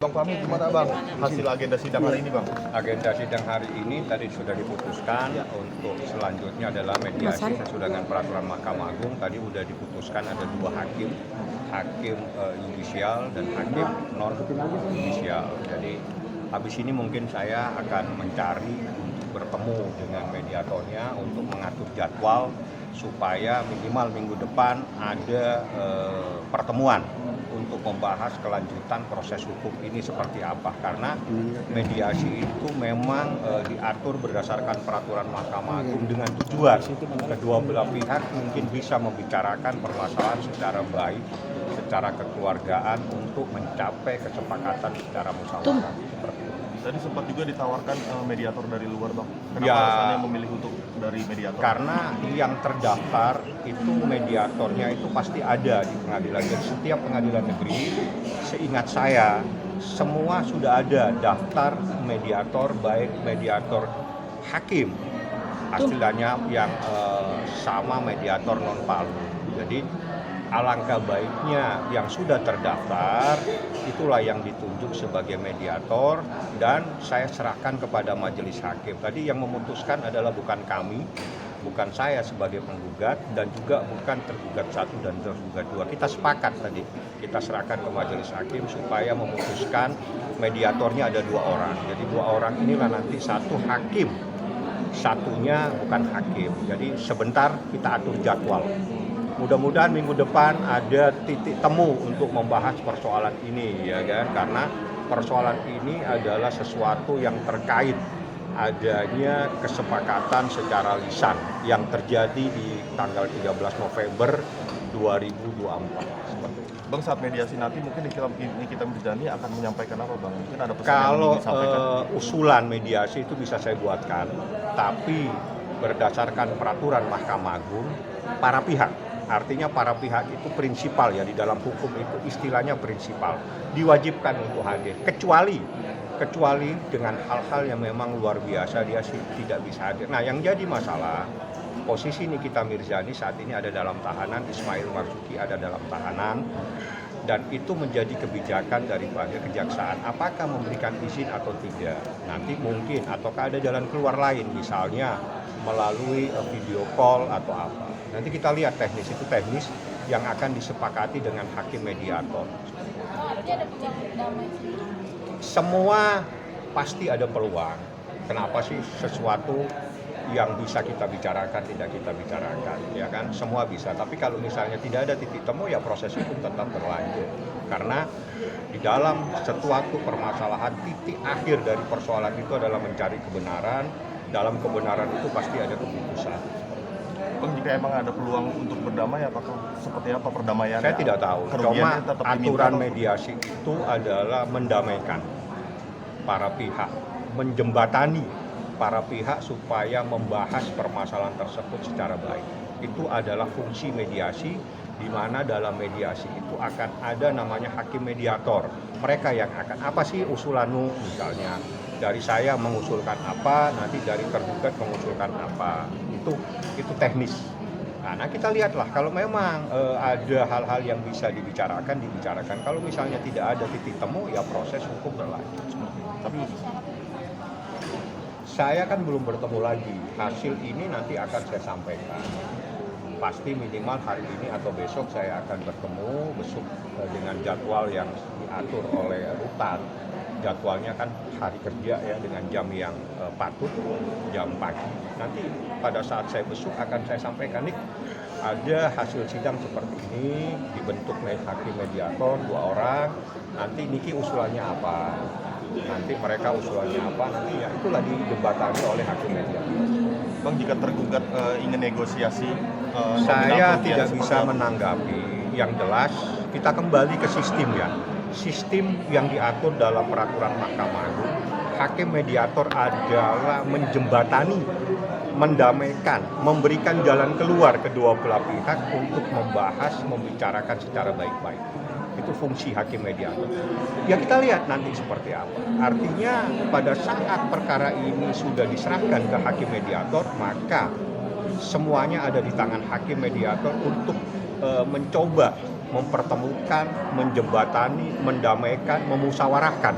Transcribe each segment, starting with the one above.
Bang Fahmi, gimana Bang hasil agenda sidang hari ini Bang? Agenda sidang hari ini tadi sudah diputuskan untuk selanjutnya adalah mediasi sesuai dengan peraturan Mahkamah Agung. Tadi sudah diputuskan ada dua hakim, hakim yudisial dan hakim non yudisial. Jadi habis ini mungkin saya akan mencari untuk bertemu dengan mediatornya untuk mengatur jadwal supaya minimal minggu depan ada pertemuan untuk membahas kelanjutan proses hukum ini seperti apa, karena mediasi itu memang diatur berdasarkan peraturan Mahkamah Agung dengan tujuan kedua belah pihak mungkin bisa membicarakan permasalahan secara baik, secara kekeluargaan untuk mencapai kesepakatan secara musyawarah seperti itu. Tadi sempat juga ditawarkan mediator dari luar Bang. Kenapa Ya, alasannya memilih untuk dari mediator? karena yang terdaftar itu mediatornya itu pasti ada di pengadilan. Jadi setiap pengadilan negeri, seingat saya, semua sudah ada daftar mediator, baik mediator hakim, istilahnya yang sama mediator non palu. Jadi alangkah baiknya yang sudah terdaftar itulah yang ditunjuk sebagai mediator dan saya serahkan kepada majelis hakim. Tadi yang memutuskan adalah bukan kami, bukan saya sebagai penggugat dan juga bukan tergugat 1 dan tergugat 2. Kita sepakat tadi, kita serahkan ke majelis hakim supaya memutuskan mediatornya ada 2 orang. Jadi 2 orang inilah nanti satu hakim, satunya bukan hakim. Jadi sebentar kita atur jadwal. Mudah-mudahan minggu depan ada titik temu untuk membahas persoalan ini, ya kan? Karena persoalan ini adalah sesuatu yang terkait adanya kesepakatan secara lisan yang terjadi di tanggal 13 November 2024. Seperti itu. Bang, saat mediasi nanti mungkin Nikita Mirzani akan menyampaikan apa Bang? Mungkin ada pesan Kalau yang ingin disampaikan. usulan mediasi itu bisa saya buatkan, tapi berdasarkan peraturan Mahkamah Agung, para pihak, artinya para pihak itu prinsipal ya, di dalam hukum itu istilahnya prinsipal, diwajibkan untuk hadir, kecuali dengan hal-hal yang memang luar biasa dia tidak bisa hadir. Nah, yang jadi masalah, posisi Nikita Mirzani saat ini ada dalam tahanan, Ismail Marzuki ada dalam tahanan, dan itu menjadi kebijakan daripada kejaksaan apakah memberikan izin atau tidak. Nanti mungkin ataukah ada jalan keluar lain, misalnya melalui video call atau apa. Nanti kita lihat teknis yang akan disepakati dengan hakim mediator. Artinya ada peluang damai. Semua pasti ada peluang. Kenapa sih sesuatu yang bisa kita bicarakan tidak kita bicarakan, ya kan? Semua bisa. Tapi kalau misalnya tidak ada titik temu, ya proses hukum tetap berlanjut. Karena di dalam suatu permasalahan, titik akhir dari persoalan itu adalah mencari kebenaran. Dalam kebenaran itu pasti ada keputusan. Bang, jika emang ada peluang untuk berdamai, apakah seperti apa perdamaiannya? Saya tidak tahu. Cuma Kerugiannya tetap diminta aturan atau- mediasi itu adalah mendamaikan para pihak, menjembatani para pihak supaya membahas permasalahan tersebut secara baik. Itu adalah fungsi mediasi, di mana dalam mediasi itu akan ada namanya hakim mediator. Mereka yang akan, apa sih usulanmu misalnya, dari saya mengusulkan apa, nanti dari tergugat mengusulkan apa. Itu teknis. Nah, kita lihatlah kalau memang ada hal-hal yang bisa dibicarakan. Kalau misalnya tidak ada titik temu, ya proses hukum berlanjut. Tapi Saya kan belum bertemu lagi. Hasil ini nanti akan saya sampaikan. Pasti minimal hari ini atau besok saya akan bertemu dengan jadwal yang diatur oleh rutan. Jadwalnya kan hari kerja ya, dengan jam yang patut, jam pagi. Nanti pada saat saya besok akan saya sampaikan, nih ada hasil sidang seperti ini, dibentuk hakim mediator 2 orang, nanti Niki usulannya apa, nanti mereka usulannya apa, nanti ya itulah dijembatani oleh hakim mediator. Bang, jika tergugat ingin negosiasi, Saya nominal tidak kerugian bisa seperti apa? menanggapi. Yang jelas kita kembali ke sistem ya. Sistem yang diatur dalam peraturan Mahkamah Agung. Hakim mediator adalah menjembatani, mendamaikan, memberikan jalan keluar kedua belah pihak untuk membahas, membicarakan secara baik-baik. Itu fungsi hakim mediator. Ya kita lihat nanti seperti apa. Artinya pada saat perkara ini sudah diserahkan ke hakim mediator, maka semuanya ada di tangan hakim mediator untuk mencoba mempertemukan, menjembatani, mendamaikan, memusyawarahkan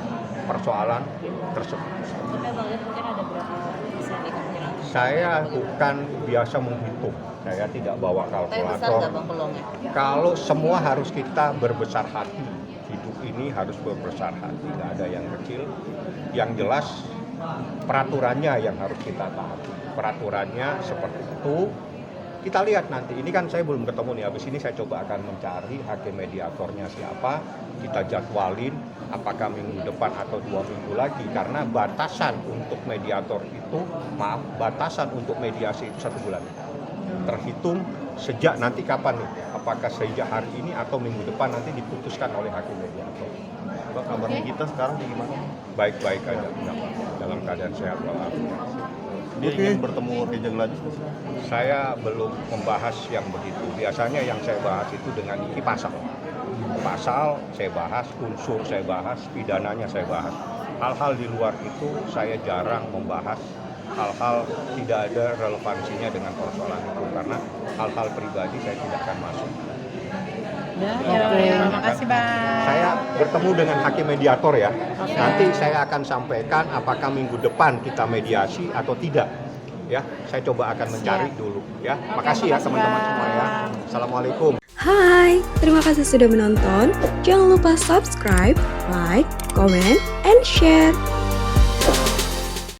persoalan tersebut. Sampai Bang lihat mungkin ada berapa persen ikan nyerang? Saya bukan biasa menghitung, saya tidak bawa Tapi besar kalkulator. nggak Bang peluangnya? Kalau semua harus kita berbesar hati, hidup ini harus berbesar hati, nggak ada yang kecil. Yang jelas peraturannya yang harus kita taati. Peraturannya seperti itu. Kita lihat nanti, ini kan saya belum ketemu nih, habis ini saya coba akan mencari hakim mediatornya siapa, kita jadwalin apakah minggu depan atau 2 minggu lagi, karena batasan untuk mediator itu, batasan untuk mediasi itu 1 bulan. Terhitung sejak nanti kapan nih, apakah sejak hari ini atau minggu depan nanti diputuskan oleh hakim mediator. Pak, kabarnya kita sekarang gimana? Baik-baik aja, dalam keadaan sehat walafiat. Dia ingin bertemu Rijal lagi? Saya belum membahas yang begitu. Biasanya yang saya bahas itu dengan ini pasal. Pasal saya bahas, unsur saya bahas, pidananya saya bahas. Hal-hal di luar itu saya jarang membahas. Hal-hal tidak ada relevansinya dengan persoalan itu karena hal-hal pribadi saya tidak akan masuk. Terima kasih Bang. Saya bertemu dengan hakim mediator ya. Nanti saya akan sampaikan apakah minggu depan kita mediasi atau tidak. Ya, saya coba akan mencari dulu ya. Makasih ya teman-teman semua ya. Assalamualaikum. Hai, terima kasih sudah menonton. Jangan lupa subscribe, like, comment, and share.